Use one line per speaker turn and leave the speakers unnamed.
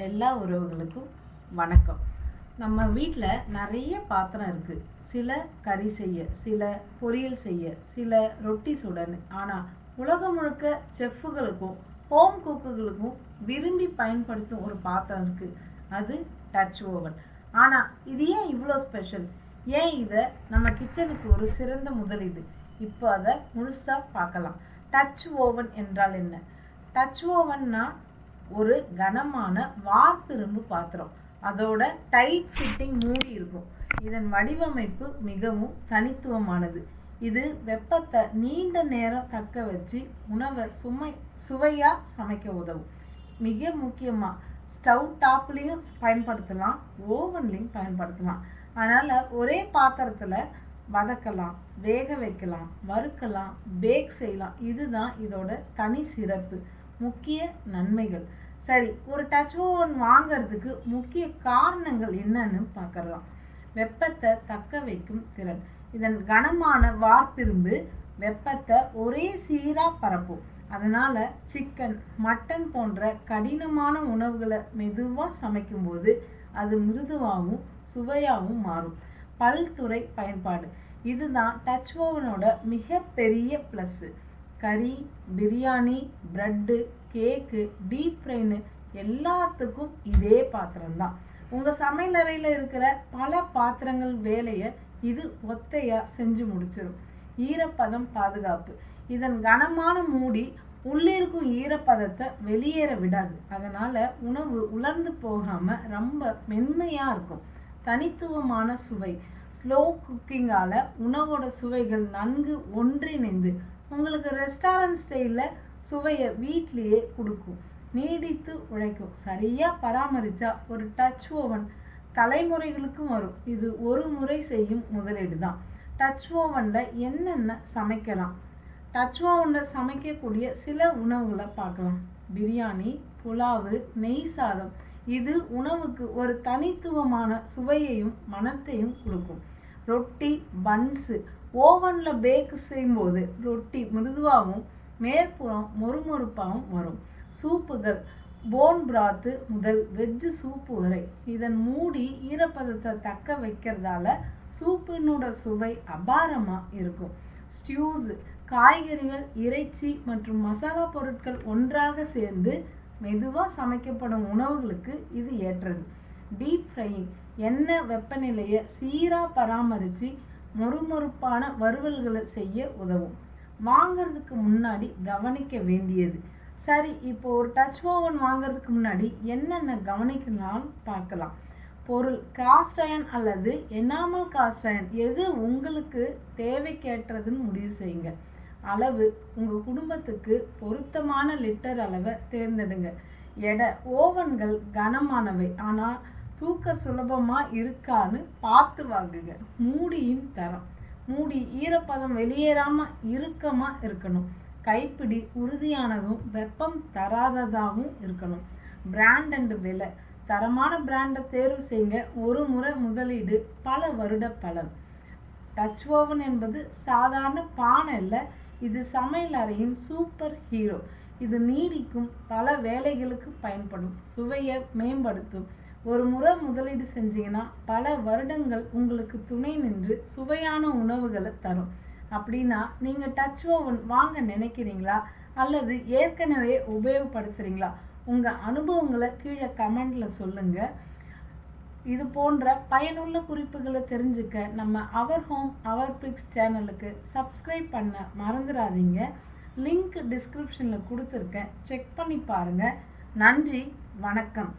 எல்லா உறவுகளுக்கும் வணக்கம். நம்ம வீட்டில் நிறைய பாத்திரம் இருக்குது. சில கறி செய்ய, சில பொரியல் செய்ய, சில ரொட்டி சுடன்னு. ஆனால் உலகம் முழுக்க செஃப்புகளுக்கும் ஹோம் குக்குகளுக்கும் விரும்பி பயன்படுத்தும் ஒரு பாத்திரம் இருக்குது. அது டச் ஓவன். ஆனால் இது ஏன் இவ்வளோ ஸ்பெஷல்? ஏன் இதை நம்ம கிச்சனுக்கு ஒரு சிறந்த முதலீடு? இப்போ அதை முழுசாக பார்க்கலாம். டச் ஓவன் என்றால் என்ன? டச் ஓவன்னா ஒரு கனமான வார்ப்பிரும்பு பாத்திரம். அதோட டைட் ஃபிட்டிங் மூடி இருக்கும். இதன் வடிவமைப்பு மிகவும் தனித்துவமானது. இது வெப்பத்தை நீண்ட நேரம் தக்க வச்சு உணவை சுவையாக சமைக்க உதவும். மிக முக்கியமாக ஸ்டவ் டாப்லேயும் பயன்படுத்தலாம், ஓவன்லேயும் பயன்படுத்தலாம். அதனால் ஒரே பாத்திரத்தில் வதக்கலாம், வேக வைக்கலாம், வறுக்கலாம், பேக் செய்யலாம். இதுதான் இதோட தனி சிறப்பு. முக்கிய நன்மைகள். சரி, ஒரு டச் ஓவன் வாங்கிறதுக்கு முக்கிய காரணங்கள் என்னன்னு பார்க்கலாம். வெப்பத்தை தக்க வைக்கும் திறன். இதன் கனமான வார்ப்பிரும்பு வெப்பத்தை ஒரே சீராக பரப்பும். அதனால சிக்கன், மட்டன் போன்ற கடினமான உணவுகளை மெதுவாக சமைக்கும்போது அது மிருதுவாகவும் சுவையாகவும் மாறும். பல்துறை பயன்பாடு. இதுதான் டச் ஓவனோட மிகப்பெரிய ப்ளஸ்ஸு. கறி, பிரியாணி, ப்ரெட்டு, கேக்கு, டீப் ஃப்ரைன்னு எல்லாத்துக்கும் இதே பாத்திரம்தான். உங்கள் சமையலறையில் இருக்கிற பல பாத்திரங்கள் வேலையை இது ஒத்தையாக செஞ்சு முடிச்சிடும். ஈரப்பதம் பாதுகாப்பு. இதன் கனமான மூடி உள்ளிருக்கும் ஈரப்பதத்தை வெளியேற விடாது. அதனால் உணவு உலர்ந்து போகாமல் ரொம்ப மென்மையாக இருக்கும். தனித்துவமான சுவை. ஸ்லோ குக்கிங்கால் உணவோட சுவைகள் நன்கு ஒன்றிணைந்து உங்களுக்கு ரெஸ்டாரண்ட் ஸ்டைலில் சுவையை வீட்லேயே கொடுக்கும். நீடித்து உழைக்கும். சரியாக பராமரித்தா ஒரு டச் ஓவன் தலைமுறைகளுக்கும் வரும். இது ஒரு முறை செய்யும் முதலீடு தான். டச் ஓவனில் என்னென்ன சமைக்கலாம்? டச் ஓவனில் சமைக்கக்கூடிய சில உணவுகளை பார்க்கலாம். பிரியாணி, புலாவு, நெய் சாதம். இது உணவுக்கு ஒரு தனித்துவமான சுவையையும் மணத்தையும் கொடுக்கும். ரொட்டி, பன்ஸு. ஓவனில் பேக் செய்யும்போது ரொட்டி மிருதுவாகவும் மேற்புறம் மொறுமொறுப்பாகவும் வரும். சூப்புகள், போன் பிராத்து முதல் வெஜ்ஜு சூப்பு வரை. இதன் மூடி ஈரப்பதத்தை தக்க வைக்கிறதால சூப்பினோட சுவை அபாரமாக இருக்கும். ஸ்டியூஸ், காய்கறிகள், இறைச்சி மற்றும் மசாலா பொருட்கள் ஒன்றாக சேர்ந்து மெதுவாக சமைக்கப்படும் உணவுகளுக்கு இது ஏற்றது. Deep frying. எண்ணெய் வெப்பநிலையை சீராக பராமரித்து மொறுமொறுப்பான வறுவல்களை செய்ய உதவும். வாங்கிறதுக்கு முன்னாடி கவனிக்க வேண்டியது. சரி, இப்போ ஒரு டச் ஓவன் வாங்கிறதுக்கு முன்னாடி என்னென்ன கவனிக்கலாம்னு பார்க்கலாம். பொருள். காஸ்ட் அயர்ன் அல்லது எனாமல் காஸ்ட் அயர்ன் எது உங்களுக்கு தேவைக்கேற்றதுன்னு முடிவு செய்யுங்க. அளவு. உங்கள் குடும்பத்துக்கு பொருத்தமான லிட்டர் அளவை தேர்ந்தெடுங்க. எடை. ஓவன்கள் கனமானவை ஆனால் தூக்க சுலபமாக இருக்கான்னு பார்த்து வாங்குங்க. மூடியின் தரம். மூடி ஈரப்பதம் வெளியேறாமல் இறுக்கமாக இருக்கணும். கைப்பிடி உறுதியானதும் வெப்பம் தராததாகவும் இருக்கணும். பிராண்ட் அண்ட் விலை. தரமான பிராண்டை தேர்வு செய்யுங்க. ஒரு முறை முதலீடு, பல வருட பலன். டச் ஓவன் என்பது சாதாரண பானை இல்லை, இது சமையல் அறையின் சூப்பர் ஹீரோ. இது நீடிக்கும், பல வேலைகளுக்கு பயன்படும், சுவையை மேம்படுத்தும். ஒரு முறை முதலீடு செஞ்சீங்கன்னா பல வருடங்கள் உங்களுக்கு துணை நின்று சுவையான உணவுகளை தரும். அப்படின்னா நீங்கள் டச் ஓவன் வாங்க நினைக்கிறீங்களா அல்லது ஏற்கனவே உபயோகப்படுத்துகிறீங்களா? உங்கள் அனுபவங்களை கீழே கமெண்டில் சொல்லுங்கள். இது போன்ற பயனுள்ள குறிப்புகளை தெரிஞ்சுக்க நம்ம அவர் ஹோம் அவர் பிக்ஸ் சேனலுக்கு சப்ஸ்கிரைப் பண்ண மறந்துடாதீங்க. லிங்க் டிஸ்கிரிப்ஷனில் கொடுத்துருக்கேன், செக் பண்ணி பாருங்கள். நன்றி, வணக்கம்.